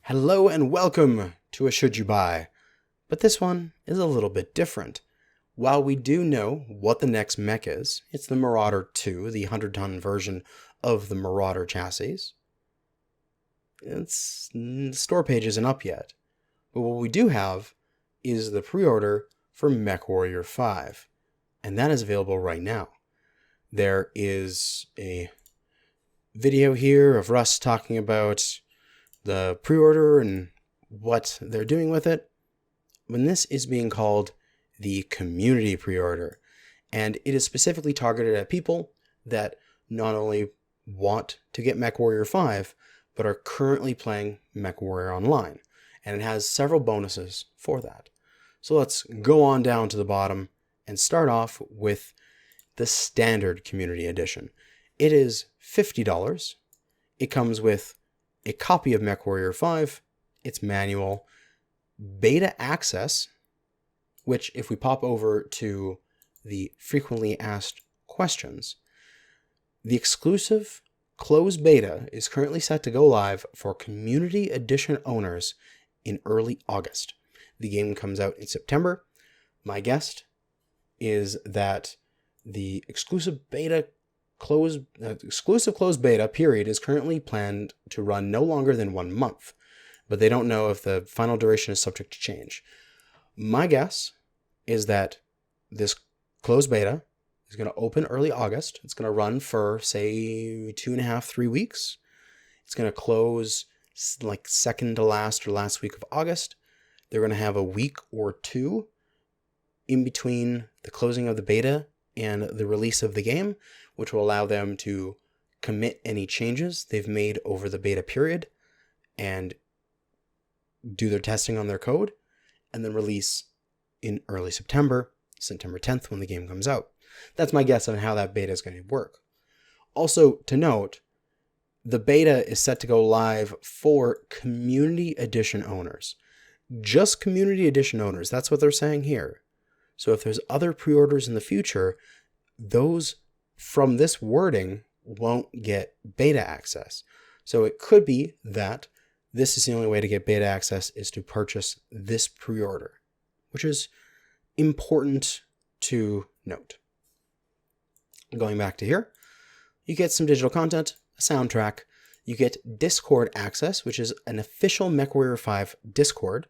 Hello and welcome to a Should You Buy, but this one is a little bit different. While we do know what the next mech is, it's the Marauder 2, the 100-ton version of the Marauder chassis. The store page isn't up yet, but what we do have is the pre-order for Mechwarrior 5, and that is available right now. There is a video here of Russ talking about the pre-order and what they're doing with it. When this is being called the community pre-order, and it is specifically targeted at people that not only want to get Mechwarrior 5, but are currently playing Mechwarrior Online, and it has several bonuses for that. So let's go on down to the bottom and start off with the standard community edition. It is $50. It comes with a copy of Mechwarrior 5, its manual, beta access, which if we pop over to the frequently asked questions, the exclusive closed beta is currently set to go live for community edition owners in early August. The game comes out in September. My guess is that the exclusive closed beta period is currently planned to run no longer than 1 month, but they don't know if the final duration is subject to change. My guess is that this closed beta is going to open early August. It's going to run for, say, 2.5, 3 weeks. It's going to close like second to last or last week of August. They're going to have a week or two in between the closing of the beta and the release of the game, which will allow them to commit any changes they've made over the beta period and do their testing on their code, and then release in early September 10th, when the game comes out. That's my guess on how that beta is going to work. Also, to note, the beta is set to go live for community edition owners. Just community edition owners. That's what they're saying here. So if there's other pre-orders in the future, those from this wording won't get beta access. So it could be that this is the only way to get beta access is to purchase this pre-order, which is important to note. Going back to here, you get some digital content, a soundtrack, you get Discord access, which is an official Mechwarrior 5 Discord,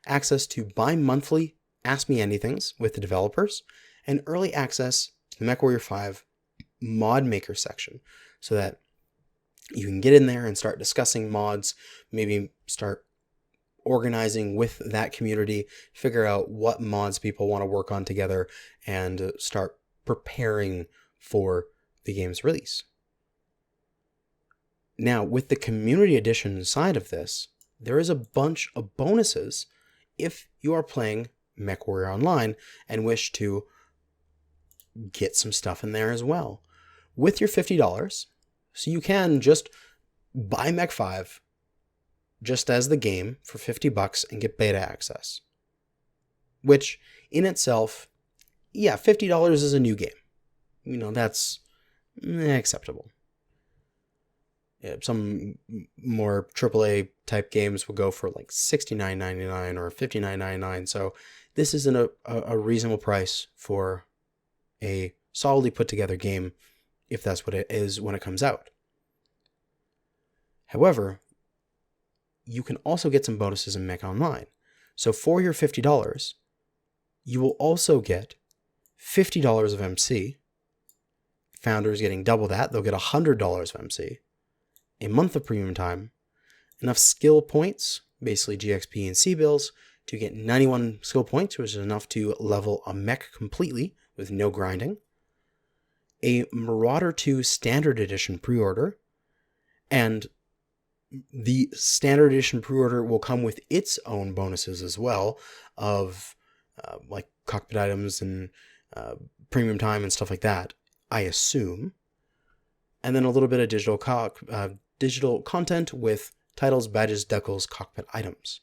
access to bi-monthly Ask Me Anythings with the developers, and early access to the Mechwarrior 5 mod maker section, so that you can get in there and start discussing mods, maybe start organizing with that community, figure out what mods people want to work on together, and start preparing for the game's release. Now, with the community edition side of this, there is a bunch of bonuses if you are playing Mechwarrior Online and wish to get some stuff in there as well. With your $50, so you can just buy Mech 5 just as the game for $50 and get beta access. Which in itself, yeah, $50 is a new game. You know, that's acceptable. Yeah, some more AAA type games will go for like $69.99 or $59.99. So this isn't a reasonable price for a solidly put together game, if that's what it is when it comes out. However, you can also get some bonuses in Mech Online. So for your $50, you will also get $50 of MC. Founders getting double that. They'll get $100 of MC. A month of premium time. Enough skill points, basically GXP and C-bills, to get 91 skill points, which is enough to level a mech completely with no grinding. A Marauder 2 Standard Edition pre-order, and the Standard Edition pre-order will come with its own bonuses as well, of like cockpit items and premium time and stuff like that, I assume. And then a little bit of digital content with titles, badges, decals, cockpit items.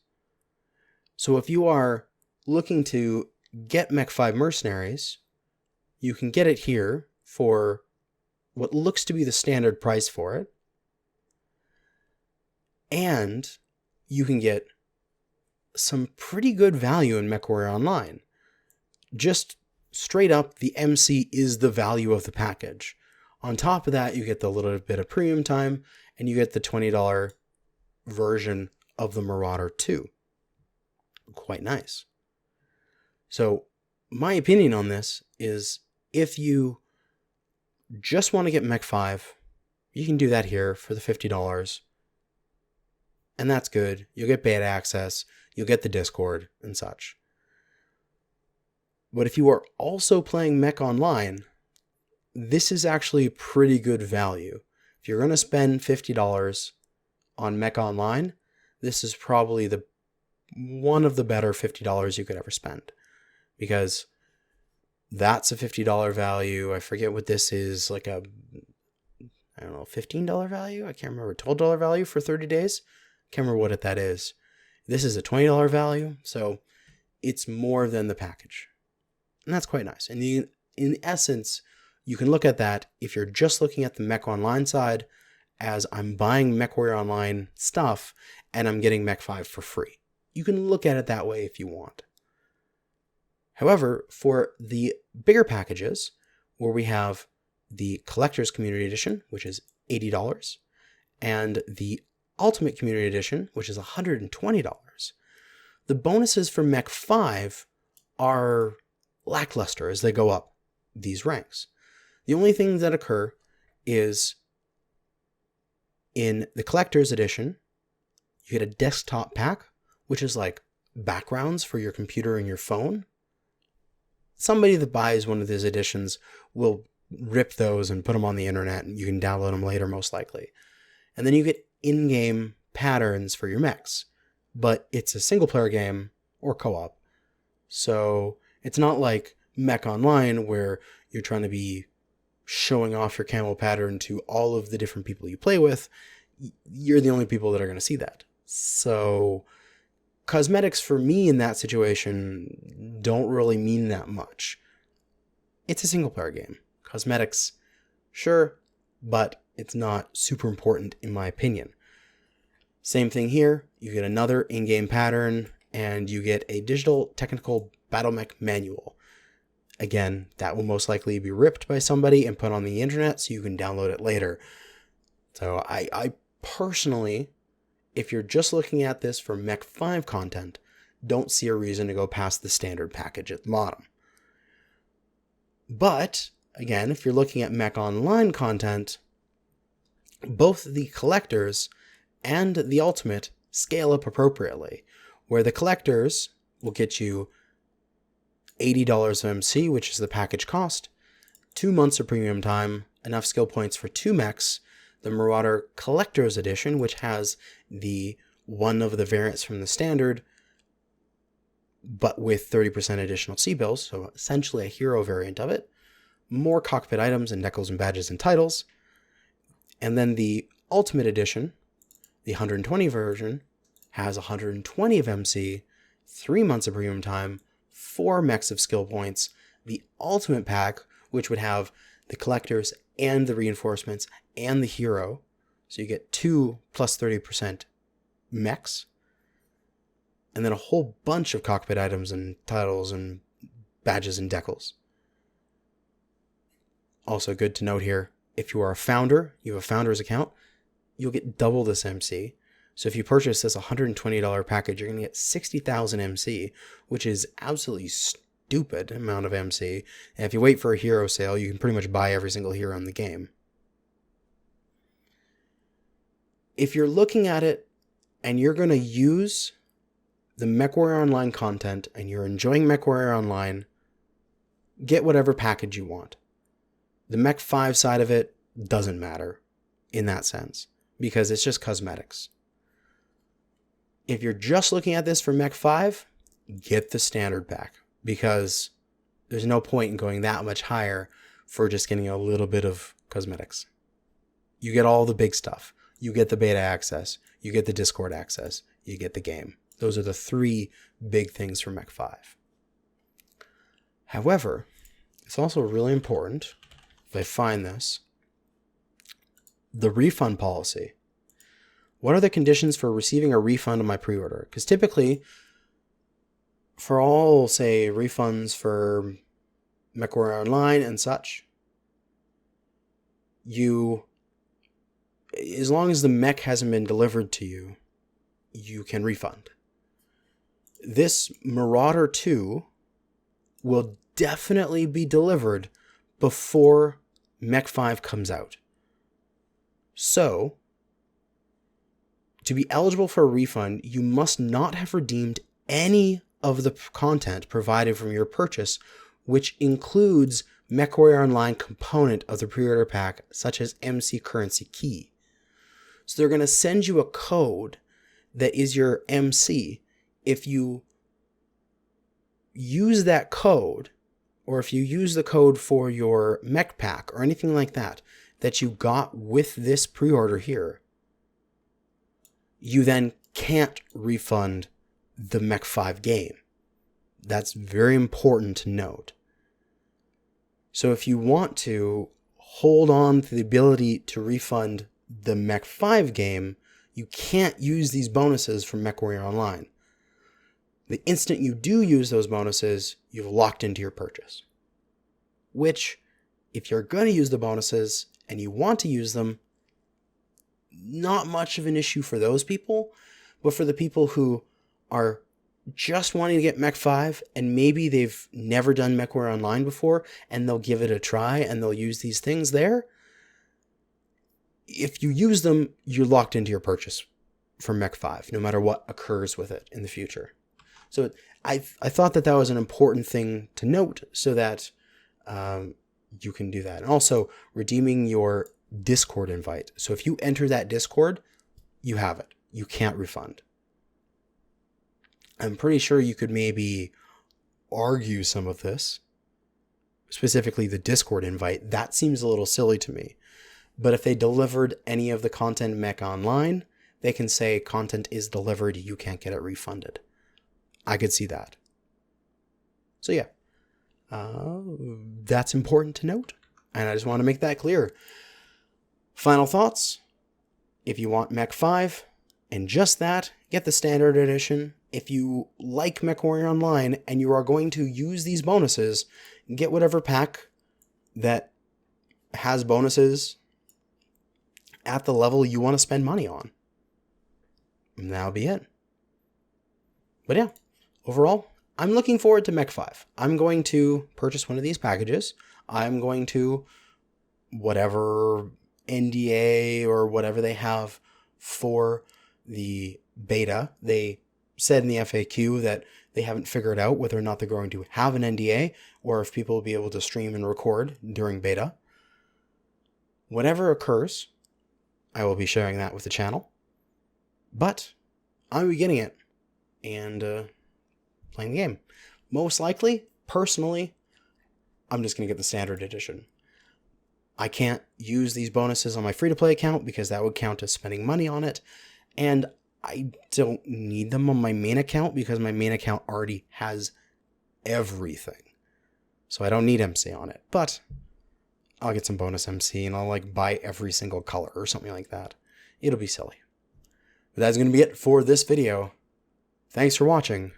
So if you are looking to get Mech 5 Mercenaries, you can get it here for what looks to be the standard price for it. And you can get some pretty good value in MechWarrior Online. Just straight up, the MC is the value of the package. On top of that, you get the little bit of premium time, and you get the $20 version of the Marauder 2. Quite nice. So my opinion on this is, if you just want to get Mech 5, you can do that here for the $50. And that's good. You'll get beta access, you'll get the Discord and such. But if you are also playing Mech Online, this is actually pretty good value. If you're going to spend $50 on Mech Online, this is probably one of the better $50 you could ever spend. Because that's a $50 value. I forget what this is, like a, I don't know, $15 value? I can't remember, $12 value for 30 days? Can't remember what that is. This is a $20 value, so it's more than the package. And that's quite nice. And in essence, you can look at that, if you're just looking at the Mech Online side, as I'm buying MechWarrior Online stuff and I'm getting Mech 5 for free. You can look at it that way if you want. However, for the bigger packages, where we have the Collector's Community Edition, which is $80, and the Ultimate Community Edition, which is $120, the bonuses for Mech 5 are lackluster as they go up these ranks. The only things that occur is, in the Collector's Edition, you get a desktop pack, which is like backgrounds for your computer and your phone. Somebody that buys one of these editions will rip those and put them on the internet, and you can download them later, most likely. And then you get in-game patterns for your mechs, but it's a single-player game or co-op. So it's not like Mech Online, where you're trying to be showing off your camo pattern to all of the different people you play with. You're the only people that are going to see that. So cosmetics for me in that situation don't really mean that much. It's a single player game. Cosmetics, sure, but it's not super important in my opinion. Same thing here. You get another in-game pattern, and you get a digital technical battle mech manual. Again, that will most likely be ripped by somebody and put on the internet so you can download it later. So I personally, if you're just looking at this for Mech 5 content, don't see a reason to go past the standard package at the bottom. But, again, if you're looking at Mech Online content, both the Collectors and the Ultimate scale up appropriately, where the Collectors will get you $80 of MC, which is the package cost, 2 months of premium time, enough skill points for 2 mechs, the Marauder Collector's Edition, which has one of the variants from the standard, but with 30% additional C-bills, so essentially a hero variant of it, more cockpit items and decals and badges and titles, and then the Ultimate Edition, the 120 version, has 120 of MC, 3 months of premium time, 4 mechs of skill points, the Ultimate Pack, which would have the Collectors and the Reinforcements and the Hero, so you get 2 plus 30% mechs, and then a whole bunch of cockpit items and titles and badges and decals. Also good to note here, if you are a founder, you have a founder's account, you'll get double this MC. So if you purchase this $120 package, you're going to get 60,000 MC, which is absolutely stupid amount of MC. And if you wait for a hero sale, you can pretty much buy every single hero in the game. If you're looking at it and you're going to use the MechWarrior Online content and you're enjoying MechWarrior Online, get whatever package you want. The Mech 5 side of it doesn't matter in that sense, because it's just cosmetics. If you're just looking at this for Mech 5, get the standard pack, because there's no point in going that much higher for just getting a little bit of cosmetics. You get all the big stuff. You get the beta access. You get the Discord access. You get the game. Those are the 3 big things for Mech 5. However, it's also really important, if I find this, the refund policy. what are the conditions for receiving a refund on my pre-order? Because typically, for all, say, refunds for MechWarrior Online and such, as long as the mech hasn't been delivered to you, you can refund. This Marauder 2 will definitely be delivered before Mech 5 comes out. So, to be eligible for a refund, you must not have redeemed any of the content provided from your purchase, which includes MechWarrior Online component of the pre-order pack, such as MC Currency Key. So they're going to send you a code that is your MC. If you use that code, or if you use the code for your mech pack or anything like that, that you got with this pre-order here, you then can't refund the Mech 5 game. That's very important to note. So if you want to hold on to the ability to refund the Mech 5 game, you can't use these bonuses from MechWarrior Online. The instant you do use those bonuses, you've locked into your purchase. Which, if you're going to use the bonuses and you want to use them, not much of an issue for those people, but for the people who are just wanting to get Mech 5 and maybe they've never done MechWarrior Online before and they'll give it a try and they'll use these things there, if you use them, you're locked into your purchase for Mech 5, no matter what occurs with it in the future. So I thought that was an important thing to note so that you can do that. And also redeeming your Discord invite. So if you enter that Discord, you have it. You can't refund. I'm pretty sure you could maybe argue some of this, specifically the Discord invite. That seems a little silly to me. But if they delivered any of the content Mech Online, they can say content is delivered, you can't get it refunded. I could see that. So yeah, that's important to note. And I just want to make that clear. Final thoughts. If you want Mech 5 and just that, get the standard edition. If you like MechWarrior Online and you are going to use these bonuses, get whatever pack that has bonuses at the level you want to spend money on. And that'll be it. But yeah, overall, I'm looking forward to Mech 5. I'm going to purchase one of these packages. I'm going to whatever NDA or whatever they have for the beta. They said in the FAQ that they haven't figured out whether or not they're going to have an NDA or if people will be able to stream and record during beta. Whatever occurs, I will be sharing that with the channel. But I'm getting it and playing the game. Most likely, personally, I'm just going to get the standard edition. I can't use these bonuses on my free-to-play account because that would count as spending money on it. And I don't need them on my main account because my main account already has everything. So I don't need MC on it. But I'll get some bonus MC and I'll like buy every single color or something like that. It'll be silly. But that's going to be it for this video. Thanks for watching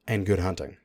and good hunting.